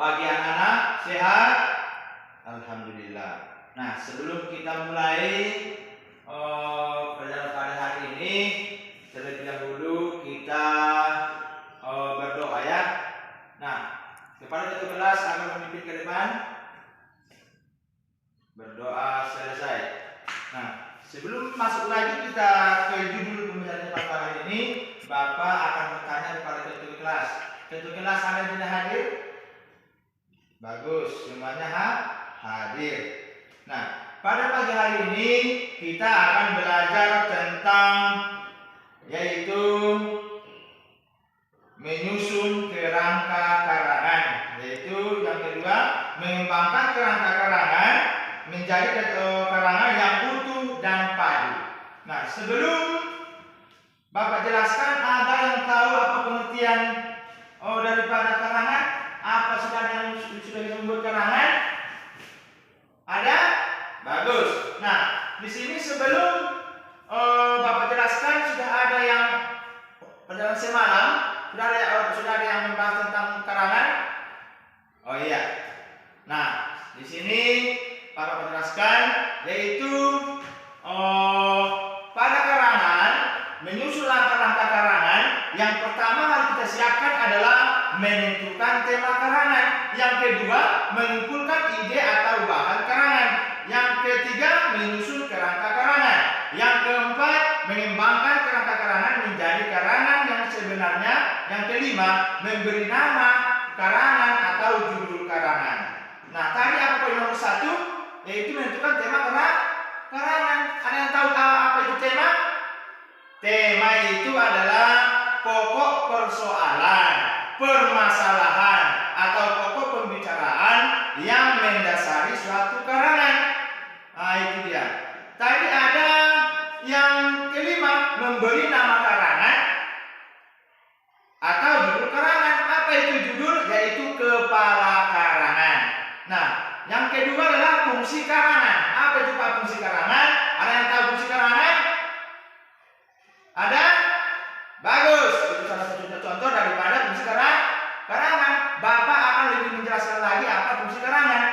Bagi anak-anak sehat? Alhamdulillah. Nah, sebelum kita mulai pelajaran pada hari ini, terlebih dahulu kita berdoa ya. Nah, kepada ketua kelas akan memimpin ke depan. Berdoa selesai. Nah, sebelum masuk lagi kita ke judul pembelajaran pada hari ini, Bapak akan bertanya kepada ketua kelas. Ketua kelas ada yang tidak hadir? Bagus, semuanya hadir. Nah, pada pagi hari ini kita akan belajar tentang yaitu menyusun kerangka karangan, yaitu yang kedua mengembangkan kerangka karangan menjadi karangan yang utuh dan padu. Nah, sebelum Bapak jelaskan, ada yang tahu apa pengertian daripada karangan? Apa sudah disebut karangan? Ada? Bagus. Nah, di sini sebelum Bapak jelaskan, sudah ada yang pelajaran semalam sudah ada yang membahas tentang karangan. Oh iya. Nah, di sini Bapak jelaskan yaitu pada karangan, menyusun langkah-langkah karangan. Yang pertama harus kita siapkan adalah menentukan tema karangan. Yang kedua, mengumpulkan ide atau bahan karangan. Yang ketiga, menyusun kerangka karangan. Yang keempat, mengembangkan kerangka karangan menjadi karangan yang sebenarnya. Yang kelima, memberi nama karangan atau judul karangan. Nah, tadi apa poin nomor 1? Yaitu menentukan tema karangan. Ada yang tahu apa itu tema? Tema itu adalah pokok persoalan, permasalahan atau pokok pembicaraan yang mendasari suatu karangan. Nah, itu dia. Tadi ada yang kelima, memberi nama karangan atau judul karangan. Apa itu judul? Yaitu kepala karangan. Nah, yang kedua adalah fungsi karangan. Apa itu Pak fungsi karangan? Ada yang tahu fungsi karangan? Ada? Bagus. Itu salah satu contoh daripada fungsi karangan. Bapak akan lebih menjelaskan lagi apa fungsi karangan.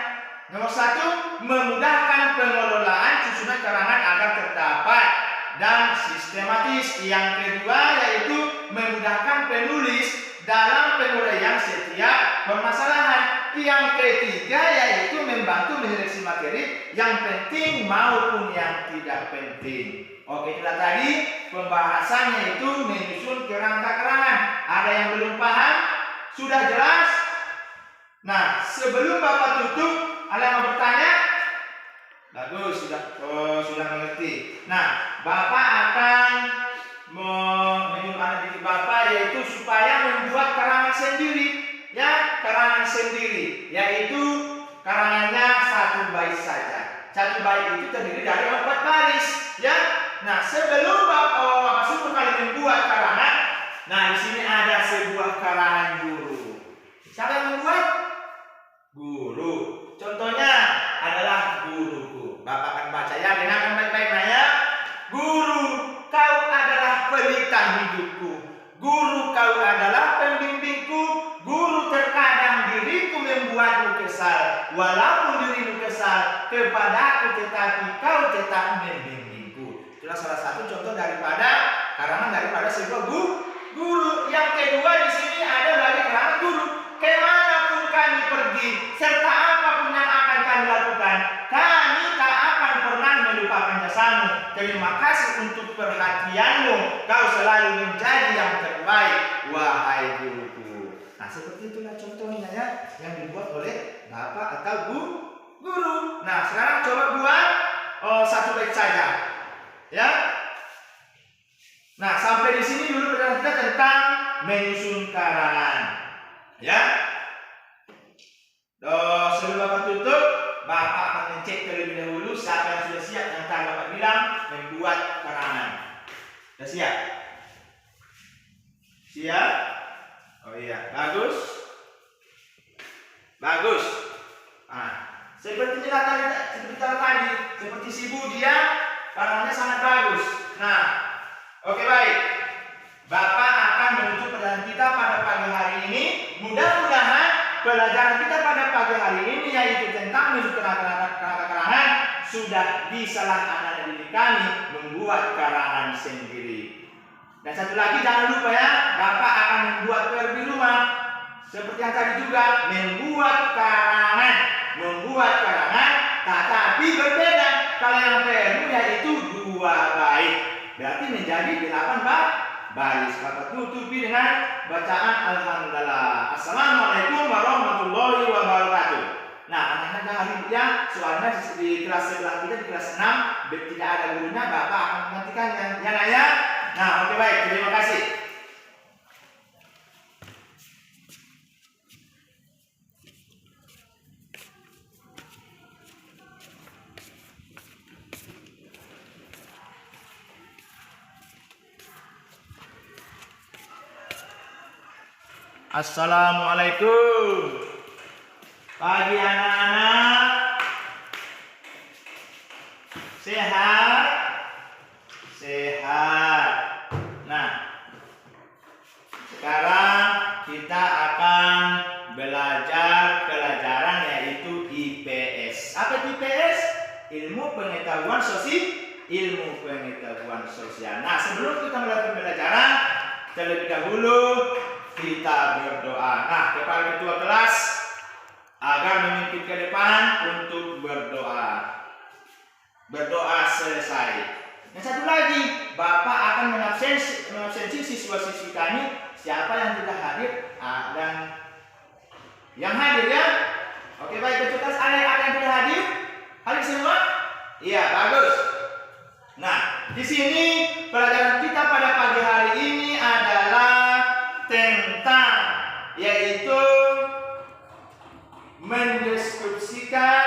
Nomor 1, memudahkan pengelolaan susunan karangan agar terdapat dan sistematis. Yang kedua yaitu memudahkan penulis dalam penguraian setiap permasalahan. Yang ketiga yaitu membantu menyeleksi materi yang penting maupun yang tidak penting. Oke, itulah tadi pembahasannya, itu menyusun kerangka karangan. Ada yang belum paham? Sudah jelas? Nah, sebelum Bapak tutup, ada yang mau bertanya? Bagus, sudah mengerti. Nah, Bapak akan menyuruh anak didik Bapak yaitu supaya membuat karangan sendiri, ya, karangan sendiri, yaitu karangannya 1 bait saja. 1 bait itu terdiri dari 4 baris, ya. Nah, sebelum Bapak suruh kalian membuat karangan, nah di sini ada sebuah karangan guru. Siapa yang membuat? Guru. Contohnya adalah guruku. Bapak akan baca ya, dengarkan baik-baik ya. Guru, kau adalah pelita hidupku. Guru, kau adalah pembimbingku. Guru, terkadang diriku membuatmu kesal. Walaupun dirimu kesal kepadaku, tetapi kau tetap membimbingku. Itulah salah satu contoh daripada karangan daripada sebuah guru. Yang kedua di sini ada dari karangan guru. Kemanapun kami pergi, serta apapun yang akan kami lakukan, kami tak akan pernah melupakan jasamu. Terima kasih untuk perhatianmu. Kau selalu menjadi yang terbaik, wahai guruku. Nah, seperti itulah contohnya ya, yang dibuat oleh Bapak atau guru. Nah, sekarang coba buat 1 bait saja, ya. Nah, sampai di sini dulu pelajaran kita tentang menyusun karangan, ya. Sebelum Bapak tutup, Bapak akan mengecek terlebih dahulu siapa yang sudah siap yang tadi Bapak bilang membuat karangan. Sudah siap? Siap? Oh iya, bagus. Bagus. Nah, seperti tadi, seperti si Bu, dia karangannya sangat bagus. Nah, oke, baik. Bapak akan menutup pelajaran kita pada pagi hari ini. Mudah-mudahan pelajaran kita pada pagi hari ini yaitu tentang menyusun karangan sudah bisalah anak-anak didik kami membuat karangan sendiri. Dan satu lagi jangan lupa ya, Bapak akan membuat PR di rumah. Seperti yang tadi juga membuat karangan, tetapi berbeda. Kalau yang PR yaitu 2 bait, berarti menjadi 8 baris. Bapak tutupi dengan bacaan Alhamdulillah. Assalamualaikum warahmatullahi wabarakatuh. Nah, anak-anak hari ya, soalnya di kelas sebelah kita di kelas 6 tidak ada gurunya, Bapak akan menghentikannya. Ya, Nak ya? Nah, oke baik, terima kasih. Assalamualaikum. Pagi anak-anak. Sehat? Sehat. Nah, sekarang kita akan belajar pelajaran yaitu IPS. Apa itu IPS? Ilmu pengetahuan sosial. Nah, sebelum kita melakukan pembelajaran, terlebih dahulu kita berdoa. Nah, kepala ketua kelas agar memimpin ke depan untuk berdoa. Berdoa selesai. Yang satu lagi, Bapak akan mengabsensi siswa-siswi kami. Siapa yang tidak hadir dan yang hadir ya. Oke baik, ketua kelas ada yang tidak hadir? Hadir semua? Iya, bagus. Nah, di sini pelajaran kita pada pagi hari ini adalah tentang yaitu mendeskripsikan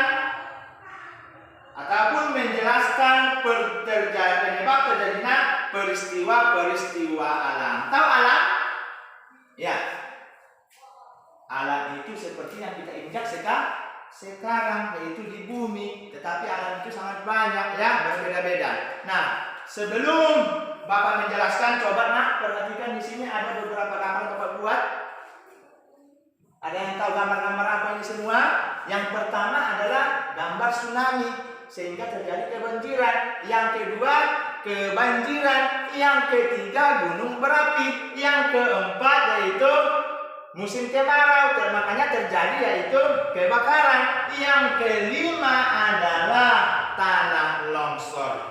ataupun menjelaskan penyebab terjadinya peristiwa-peristiwa alam. Tahu alam? Ya. Alam itu seperti yang kita injak sekarang yaitu di bumi, tetapi alam itu sangat banyak ya, berbeda-beda. Nah, sebelum Bapak menjelaskan, coba Nak perhatikan di sini ada beberapa gambar Bapak buat. Ada yang tahu gambar-gambar apa ini semua? Yang pertama adalah gambar tsunami sehingga terjadi kebanjiran. Yang kedua kebanjiran. Yang ketiga gunung berapi. Yang keempat yaitu musim kemarau, makanya terjadi yaitu kebakaran. Yang kelima adalah tanah longsor.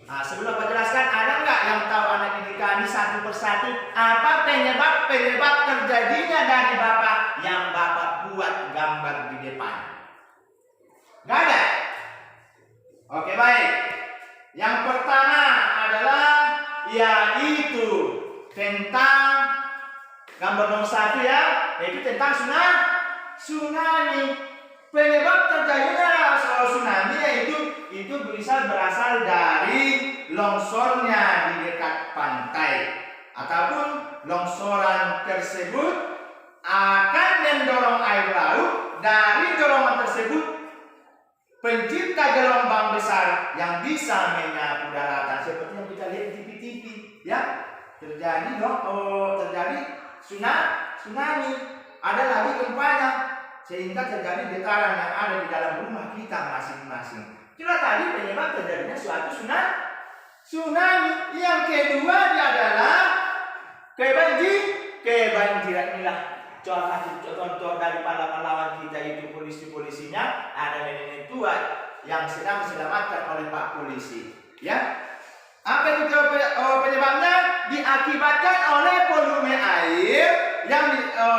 Nah, sebelum Bapak jelaskan, ada nggak yang tahu anak didik kami satu persatu apa penyebab terjadinya dari Bapak yang Bapak buat gambar di depan? Nggak ada? Oke baik. Yang pertama adalah yaitu tentang gambar nomor 1 ya, yaitu tentang tsunami. Penyebab terjadinya tsunami yaitu berasal dari longsornya di dekat pantai, ataupun longsoran tersebut akan mendorong air laut. Dari dorongan tersebut pencipta gelombang besar yang bisa menyapu daratan seperti yang kita lihat di TV ya. Terjadi tsunami, ada lagi gempanya sehingga terjadi getaran yang ada di dalam rumah kita masing-masing. Itulah tadi penyebab terjadinya suatu tsunami. Yang kedua adalah kebanjiran. Inilah contoh dari pahlawan kita itu polisi-polisinya, ada nenek tua yang sedang diselamatkan oleh Pak Polisi. Ya, apa itu penyebabnya? Diakibatkan oleh volume air yang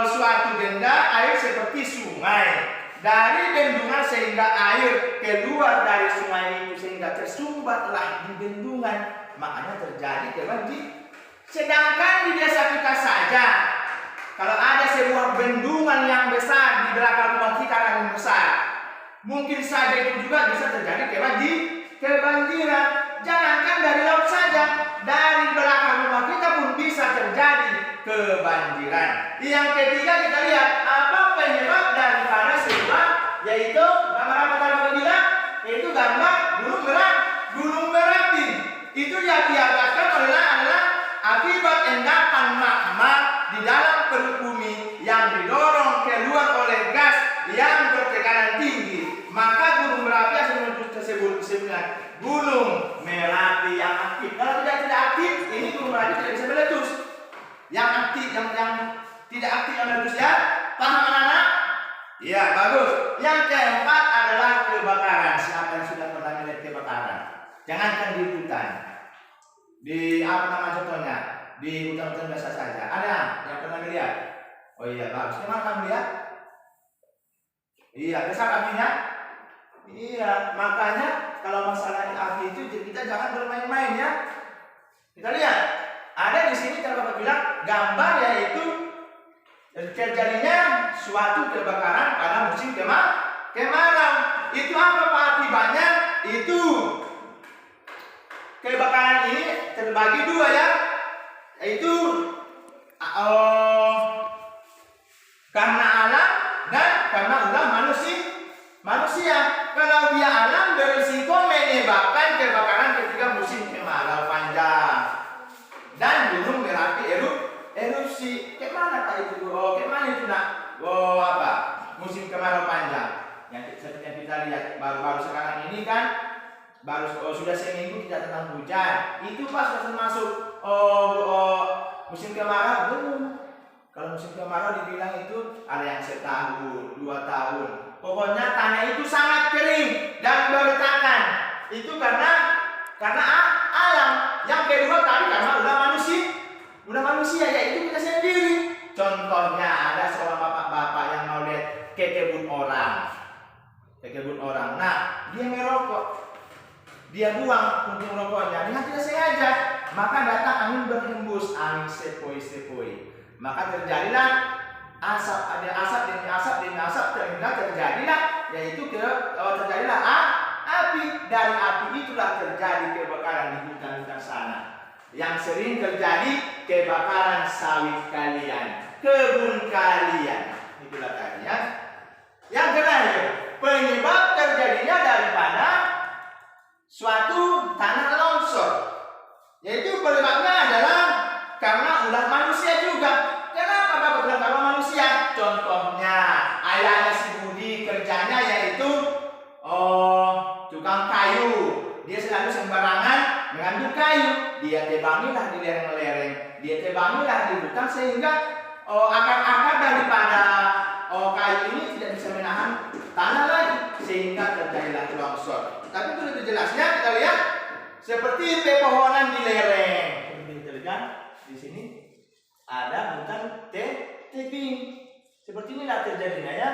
suatu benda air seperti sungai dari bendungan sehingga air keluar dari sungai itu sehingga tersumbatlah di bendungan, makanya terjadi kebanjiran. Sedangkan di desa kita saja, kalau ada sebuah bendungan yang besar di belakang rumah kita yang besar, mungkin saja itu juga bisa terjadi kebanjiran. Jangankan dari laut saja, dari belakang rumah kita pun bisa terjadi kebanjiran. Yang ketiga kita lihat apa penyebab daripada sebuah, yaitu gambar apa tadi Bapak bilang? Yaitu gambar gunung berapi. Itu yang diakibatkan adalah akibat endapan magma di dalam perut bumi yang didorong keluar oleh Gunung Merapi yang aktif. Kalau tidak aktif, ini Gunung Merapi tidak bisa meletus. Yang aktif, yang tidak aktif yang meletus ya. Paham anak-anak? Iya, bagus. Yang keempat adalah kebakaran. Siapa yang sudah pernah melihat kebakaran? Jangankan di hutan. Di apa nama contohnya? Di hutan-hutan biasa saja. Ada yang pernah melihat? Oh iya, bagus. Gimana kamu lihat? Iya, besar apinya? Iya, makanya kalau masalah api itu kita jangan bermain-main ya. Kita lihat, ada di sini kalau Bapak bilang gambar yaitu terjadinya suatu kebakaran pada musim kemarau. Itu apa Pak akibatnya? Itu kebakaran ini terbagi dua ya, yaitu karena alam dan karena ulah manusia. Kalau dia alam berisiko menyebabkan kebakaran ketika musim kemarau panjang dan gunung Merapi erupsi. Kemana Pak itu? Oh, kemana itu nak? Oh, apa? Musim kemarau panjang. Yang seperti yang kita lihat baru-baru sekarang ini kan, sudah seminggu tidak tentang hujan. Itu pas masuk musim kemarau belum. Kalau musim kemarau dibilang itu ada yang setahun, 2 tahun. Pokoknya tanah itu sangat kering dan beretakan. Itu karena alam. Yang kedua tadi karena udah manusia yaitu kita sendiri. Contohnya ada seorang bapak-bapak yang mau lihat ke kebun orang. Nah, dia merokok. Dia buang puntung rokoknya dengan tidak sengaja. Maka datang angin berhembus, angin sepoi-sepoi. Maka terjadilah asap, ada asap demi asap sehingga terjadilah terjadilah api. Dari api itulah terjadi kebakaran di hutan-hutan sana. Yang sering terjadi kebakaran sawit kalian, kebun kalian. Itulah tadi ya. Yang terakhir, penyebab terjadinya daripada suatu tanah longsor. Yaitu penyebabnya adalah karena ulah manusia juga. Kenapa Bapak bilang karena manusia? Contohnya, ayahnya si Budi kerjanya yaitu tukang kayu. Dia selalu sembarangan mengambil kayu. Dia tebangilah di lereng-lereng, dia tebangilah di hutan sehingga akar-akar daripada kayu ini tidak bisa menahan tanah lagi sehingga terjadilah longsor. Tapi itu lebih jelasnya kita lihat seperti pepohonan di lereng. Seperti kita lihat di sini ada hutan tebing. Seperti inilah terjadinya ya.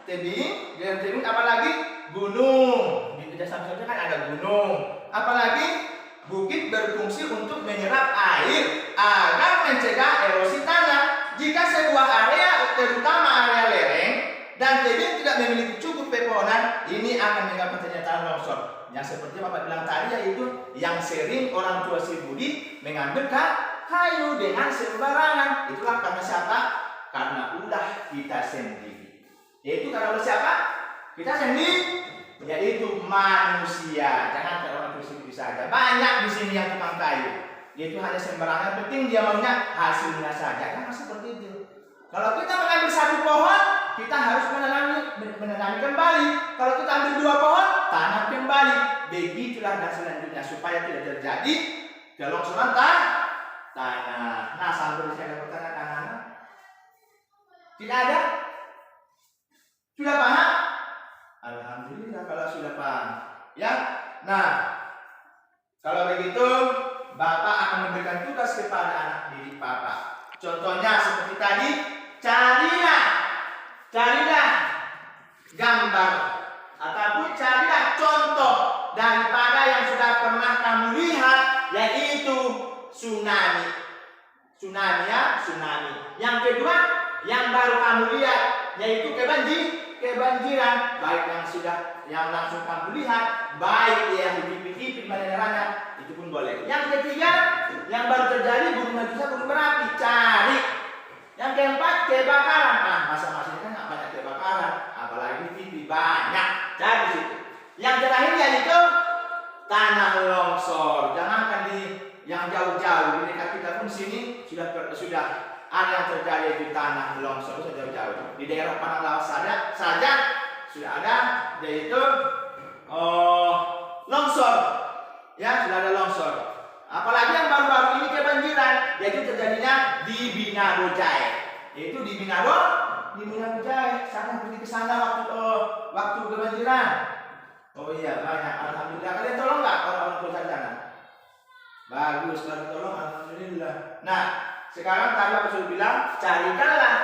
Tebing, apalagi gunung. Di desa saja kan ada gunung. Apalagi bukit berfungsi untuk menyerap air agar mencegah erosi tanah. Jika sebuah area, terutama area lereng dan tebing tidak memiliki cukup pepohonan, ini akan menyebabkan terjadinya longsor. Yang seperti Bapak bilang tadi yaitu yang sering orang tua si Budi mengambil kayu dengan sembarangan. Itulah karena siapa? Karena ulah kita sendiri. Yaitu karena ulah siapa? Kita sendiri. Yaitu manusia. Jangan kayak orang tua si Budi saja. Banyak di sini yang tukang kayu. Yaitu hanya sembarangan. Penting dia maunya hasilnya saja. Kan seperti itu. Kalau kita mengambil satu pohon, kita harus menanami kembali. Kalau kita ambil 2 pohon, tanam kembali. Begitulah dan selanjutnya supaya tidak terjadi kelongsoran tanah. Nah, sampai saya ada pertanyaan anak-anak. Tidak ada? Sudah paham? Alhamdulillah kalau sudah paham. Ya. Nah, kalau begitu Bapak akan memberikan tugas kepada anak didik Bapak. Contohnya seperti tadi, carilah gambar ataupun carilah contoh daripada yang sudah pernah kamu lihat, yaitu tsunami ya, tsunami. Yang kedua, yang baru kamu lihat yaitu kebanjiran, baik yang langsung kamu lihat, baik yang dipikir benerannya, itu pun boleh. Yang ketiga, yang baru terjadi gunung Merapi, cari. Yang keempat, kebakaran. Masa-masa ini kan nggak banyak kebakaran, apalagi TV banyak, cari situ. Yang terakhir yaitu tanah longsor. Jangankan di yang jauh-jauh, di dekat kita pun sini sudah ada yang terjadi di tanah longsor sudah jauh-jauh. Di daerah Panalawas saja sudah ada, yaitu longsor. ya sudah ada longsor. Apalagi yang baru-baru ini kebanjiran, yaitu terjadinya di Bina Bojai. Yaitu di Bina Bojai. Sana pergi ke sana waktu kebanjiran. Oh iya, banyak. Alhamdulillah. Kalian tolong nggak orang-orang tua di sana? Bagus, kalau tolong alhamdulillah. Nah, sekarang tadi aku sudah bilang, carikanlah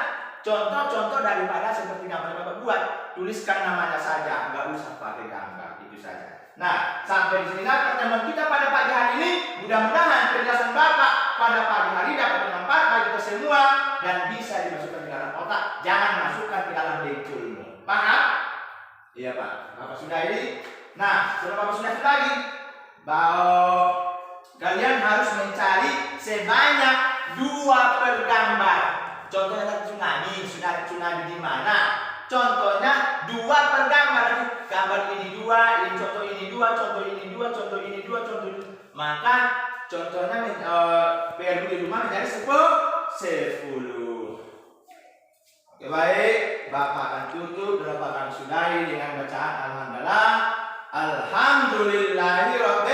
contoh-contoh daripada seperti yang Bapak buat. Tuliskan namanya saja, nggak usah pakai gambar, itu saja. Nah, sampai di sini pertemuan kita pada pagi hari ini. Mudah-mudahan penjelasan Bapak pada pagi hari dapat bermanfaat bagi kita semua dan bisa dimasukkan ke dalam otak. Jangan masukkan ke dalam beculmu. Paham? Iya Pak. Bapak sudah ini. Nah, setelah Bapak sudah lagi, bahwa kalian harus mencari sebanyak 2 per gambar. Contohnya tsunami, tsunami di mana? Contohnya 2 per gambar. Gambar ini 2, ini contoh ini 2, contoh ini 2, contoh ini 2, contoh ini. Maka contohnya perlu di rumah menjadi 10. Oke baik, Bapak akan tutup dan Bapak akan sudahi dengan bacaan alhamdulillah. Alhamdulillahirabbil